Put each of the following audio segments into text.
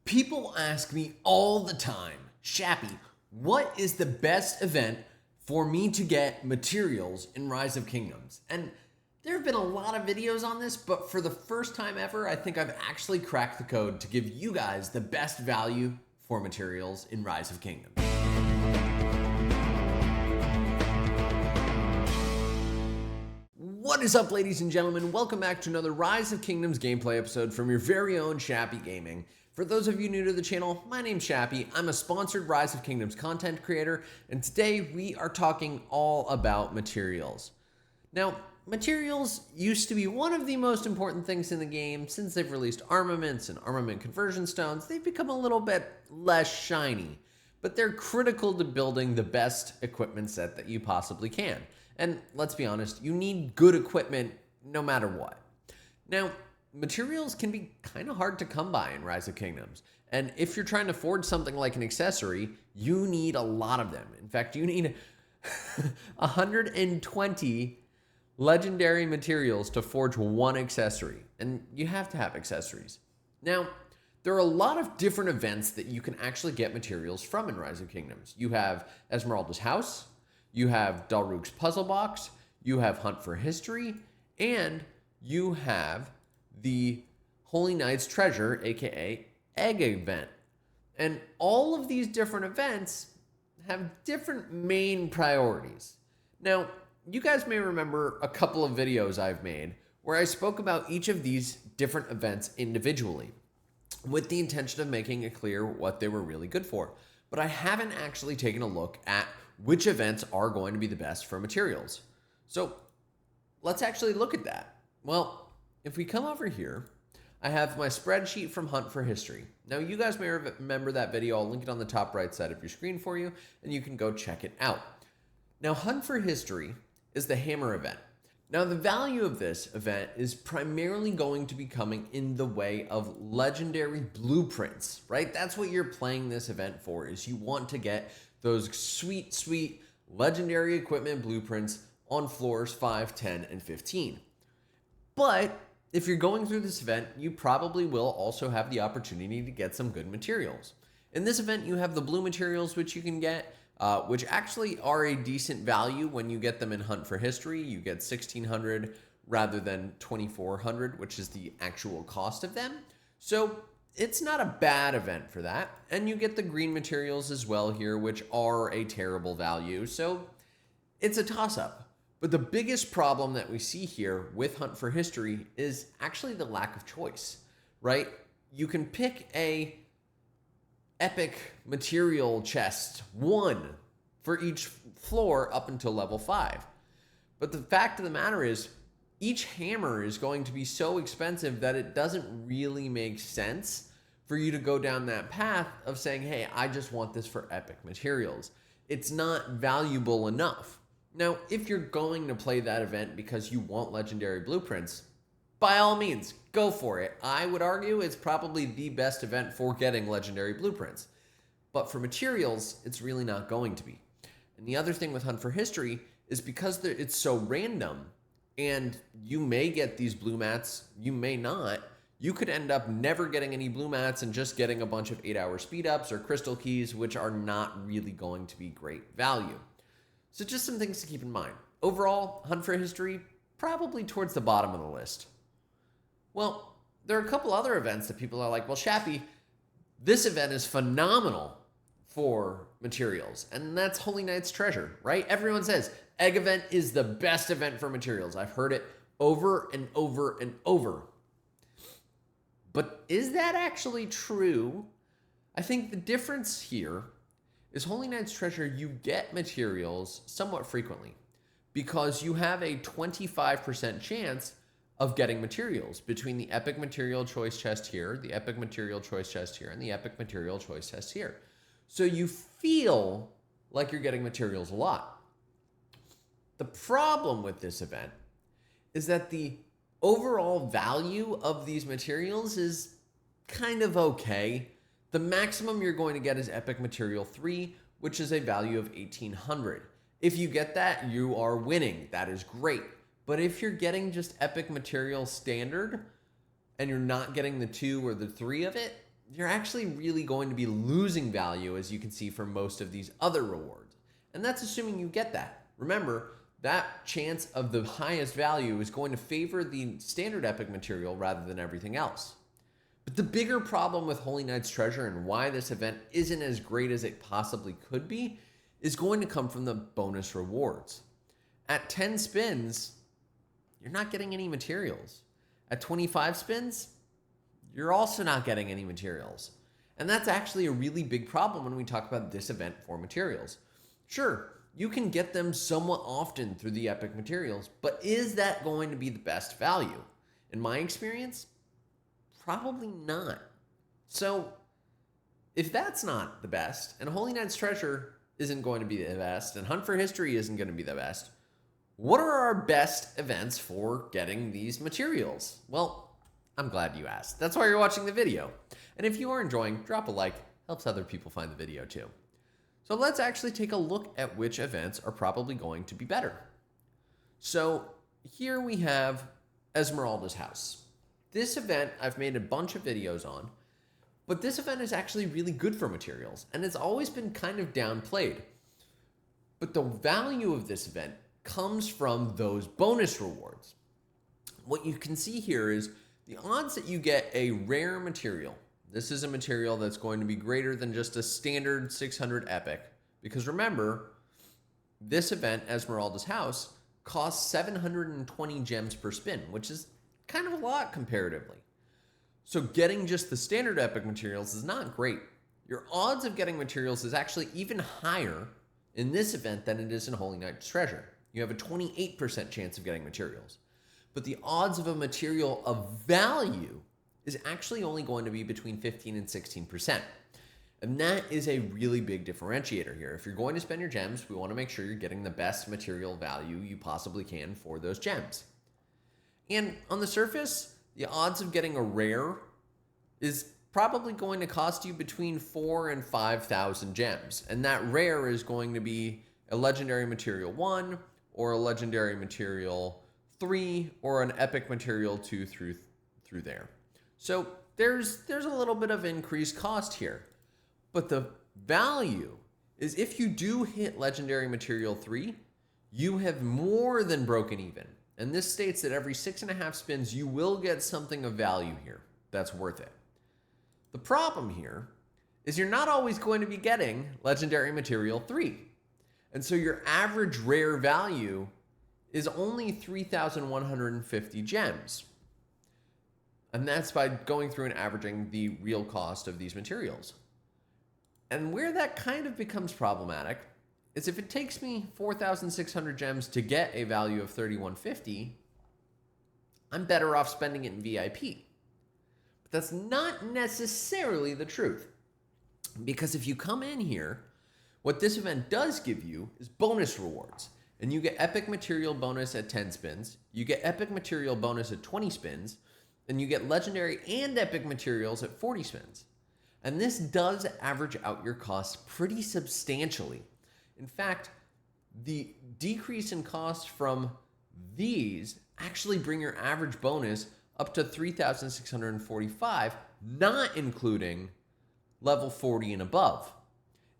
People ask me all the time, Shappy, what is the best event for me to get materials in Rise of Kingdoms? And there have been a lot of videos on this, but for the first time ever, I think I've actually cracked the code to give you guys the best value for materials in Rise of Kingdoms. What is up, ladies and gentlemen? Welcome back to another Rise of Kingdoms gameplay episode from your very own Shappy Gaming. For those of you new to the channel, my name's Shappy. I'm a sponsored Rise of Kingdoms content creator, and today we are talking all about materials. Now, materials used to be one of the most important things in the game. Since they've released armaments and armament conversion stones, they've become a little bit less shiny, but they're critical to building the best equipment set that you possibly can. And let's be honest, you need good equipment no matter what. Now, materials can be kind of hard to come by in Rise of Kingdoms. And if you're trying to forge something like an accessory, you need a lot of them. In fact, you need 120 legendary materials to forge one accessory. And you have to have accessories. Now, there are a lot of different events that you can actually get materials from in Rise of Kingdoms. You have Esmeralda's house, you have Dahlruk's puzzle box, you have Hunt for History, and you have the Holy Knight's Treasure, aka Egg event. And all of these different events have different main priorities. Now, you guys may remember a couple of videos I've made where I spoke about each of these different events individually with the intention of making it clear what they were really good for. But I haven't actually taken a look at which events are going to be the best for materials. So let's actually look at that. Well, if we come over here, I have my spreadsheet from Hunt for History. Now, you guys may remember that video. I'll link it on the top right side of your screen for you, and you can go check it out. Now, Hunt for History is the hammer event. Now, the value of this event is primarily going to be coming in the way of legendary blueprints, right? That's what you're playing this event for, is you want to get those sweet, sweet legendary equipment blueprints on floors 5, 10, and 15. But if you're going through this event, you probably will also have the opportunity to get some good materials. In this event, you have the blue materials, which you can get, which actually are a decent value when you get them in Hunt for History. You get 1,600 rather than 2,400, which is the actual cost of them. So it's not a bad event for that. And you get the green materials as well here, which are a terrible value. So it's a toss-up. But the biggest problem that we see here with Hunt for History is actually the lack of choice, right? You can pick a epic material chest, one for each floor up until level 5. But the fact of the matter is, each hammer is going to be so expensive that it doesn't really make sense for you to go down that path of saying, hey, I just want this for epic materials. It's not valuable enough. Now, if you're going to play that event because you want legendary blueprints, by all means, go for it. I would argue it's probably the best event for getting legendary blueprints. But for materials, it's really not going to be. And the other thing with Hunt for History is because it's so random, and you may get these blue mats, you may not. You could end up never getting any blue mats and just getting a bunch of 8-hour speed ups or crystal keys, which are not really going to be great value. So just some things to keep in mind. Overall, Hunt for History, probably towards the bottom of the list. Well, there are a couple other events that people are like, well, Shappy, this event is phenomenal for materials, and that's Holy Knight's Treasure, right? Everyone says Egg event is the best event for materials. I've heard it over and over and over. But is that actually true? I think the difference here is Holy Knight's Treasure, you get materials somewhat frequently because you have a 25% chance of getting materials between the epic material choice chest here, the epic material choice chest here, and the epic material choice chest here. So you feel like you're getting materials a lot. The problem with this event is that the overall value of these materials is kind of okay. The maximum you're going to get is epic material 3, which is a value of 1,800. If you get that, you are winning. That is great. But if you're getting just epic material standard and you're not getting the 2 or the 3 of it, you're actually really going to be losing value, as you can see from most of these other rewards. And that's assuming you get that. Remember, that chance of the highest value is going to favor the standard epic material rather than everything else. But the bigger problem with Holy Knight's Treasure and why this event isn't as great as it possibly could be is going to come from the bonus rewards. At 10 spins, you're not getting any materials. At 25 spins, you're also not getting any materials. And that's actually a really big problem when we talk about this event for materials. Sure, you can get them somewhat often through the epic materials, but is that going to be the best value? In my experience, probably not. So if that's not the best, and Holy Knight's Treasure isn't going to be the best, and Hunt for History isn't going to be the best, what are our best events for getting these materials? Well, I'm glad you asked. That's why you're watching the video. And if you are enjoying, drop a like. Helps other people find the video too. So let's actually take a look at which events are probably going to be better. So here we have Esmeralda's house. This event I've made a bunch of videos on, but this event is actually really good for materials, and it's always been kind of downplayed. But the value of this event comes from those bonus rewards. What you can see here is the odds that you get a rare material. This is a material that's going to be greater than just a standard 600 epic, because remember, this event, Esmeralda's house, costs 720 gems per spin, which is kind of a lot comparatively. So getting just the standard epic materials is not great. Your odds of getting materials is actually even higher in this event than it is in Holy Knight's Treasure. You have a 28% chance of getting materials. But the odds of a material of value is actually only going to be between 15 and 16%. And that is a really big differentiator here. If you're going to spend your gems, we want to make sure you're getting the best material value you possibly can for those gems. And on the surface, the odds of getting a rare is probably going to cost you between 4,000 and 5,000 gems. And that rare is going to be a legendary material 1, or a legendary material 3, or an epic material 2 through there. So there's a little bit of increased cost here. But the value is if you do hit legendary material 3, you have more than broken even. And this states that every 6.5 spins, you will get something of value here that's worth it. The problem here is you're not always going to be getting legendary material 3. And so your average rare value is only 3,150 gems. And that's by going through and averaging the real cost of these materials. And where that kind of becomes problematic is if it takes me 4,600 gems to get a value of 3,150, I'm better off spending it in VIP. But that's not necessarily the truth. Because if you come in here, what this event does give you is bonus rewards. And you get epic material bonus at 10 spins, you get epic material bonus at 20 spins, and you get legendary and epic materials at 40 spins. And this does average out your costs pretty substantially. In fact, the decrease in cost from these actually bring your average bonus up to 3,645, not including level 40 and above.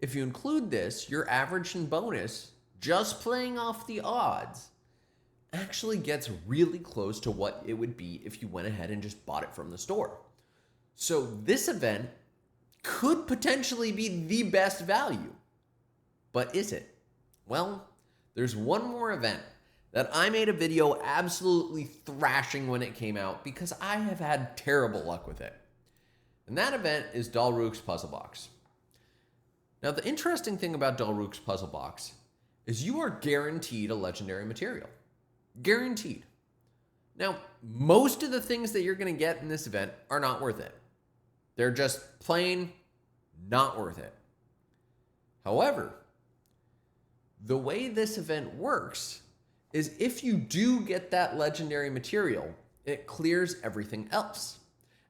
If you include this, your average and bonus, just playing off the odds, actually gets really close to what it would be if you went ahead and just bought it from the store. So this event could potentially be the best value. But is it? Well, there's one more event that I made a video absolutely thrashing when it came out because I have had terrible luck with it. And that event is Dahlruk's Puzzle Box. Now, the interesting thing about Dahlruk's Puzzle Box is you are guaranteed a legendary material. Guaranteed. Now, most of the things that you're going to get in this event are not worth it. They're just plain not worth it. However, the way this event works is if you do get that legendary material, it clears everything else.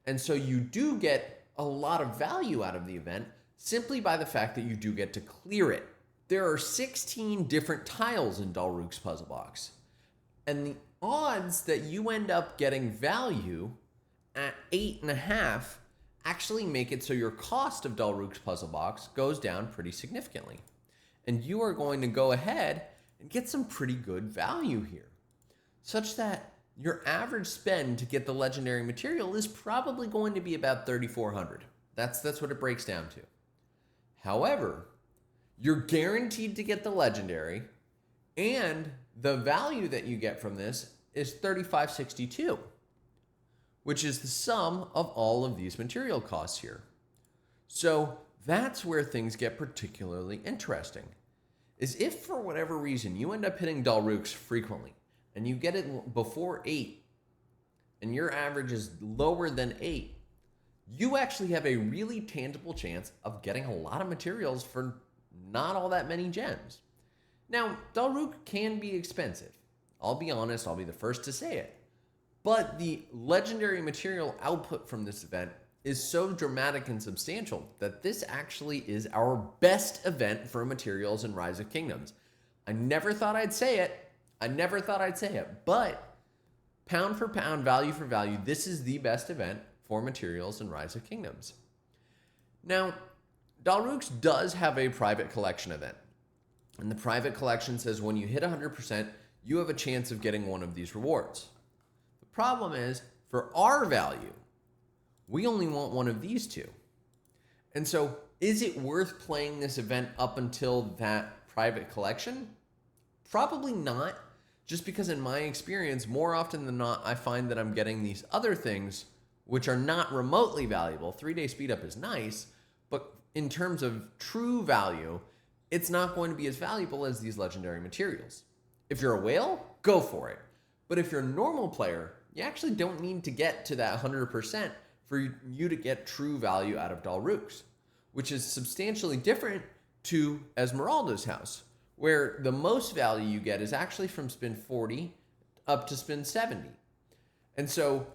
And so you do get a lot of value out of the event simply by the fact that you do get to clear it. There are 16 different tiles in Dahlruk's Puzzle Box. And the odds that you end up getting value at 8.5 actually make it so your cost of Dahlruk's puzzle box goes down pretty significantly. And you are going to go ahead and get some pretty good value here, such that your average spend to get the legendary material is probably going to be about 3,400. That's what it breaks down to. However, you're guaranteed to get the legendary, and the value that you get from this is 3,562, which is the sum of all of these material costs here. So that's where things get particularly interesting, is if for whatever reason you end up hitting Dahlruk's frequently, and you get it before 8, and your average is lower than 8, you actually have a really tangible chance of getting a lot of materials for not all that many gems. Now, Dahlruk can be expensive. I'll be honest, I'll be the first to say it. But the legendary material output from this event is so dramatic and substantial that this actually is our best event for materials in Rise of Kingdoms. I never thought I'd say it, but pound for pound, value for value, this is the best event for materials in Rise of Kingdoms. Now, Dahlruk's does have a private collection event. And the private collection says when you hit 100%, you have a chance of getting one of these rewards. The problem is, for our value, we only want one of these two. And so, is it worth playing this event up until that private collection? Probably not, just because in my experience, more often than not, I find that I'm getting these other things which are not remotely valuable. 3-day speed up is nice, but in terms of true value, it's not going to be as valuable as these legendary materials. If you're a whale, go for it. But if you're a normal player, you actually don't need to get to that 100% for you to get true value out of Dahlruk's, which is substantially different to Esmeralda's house, where the most value you get is actually from spin 40 up to spin 70. And so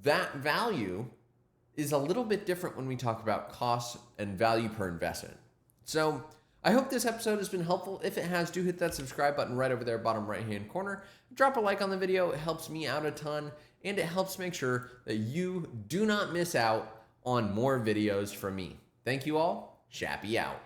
that value is a little bit different when we talk about cost and value per investment. So I hope this episode has been helpful. If it has, do hit that subscribe button right over there, bottom right-hand corner. Drop a like on the video. It helps me out a ton, and it helps make sure that you do not miss out on more videos from me. Thank you all. Chappy out.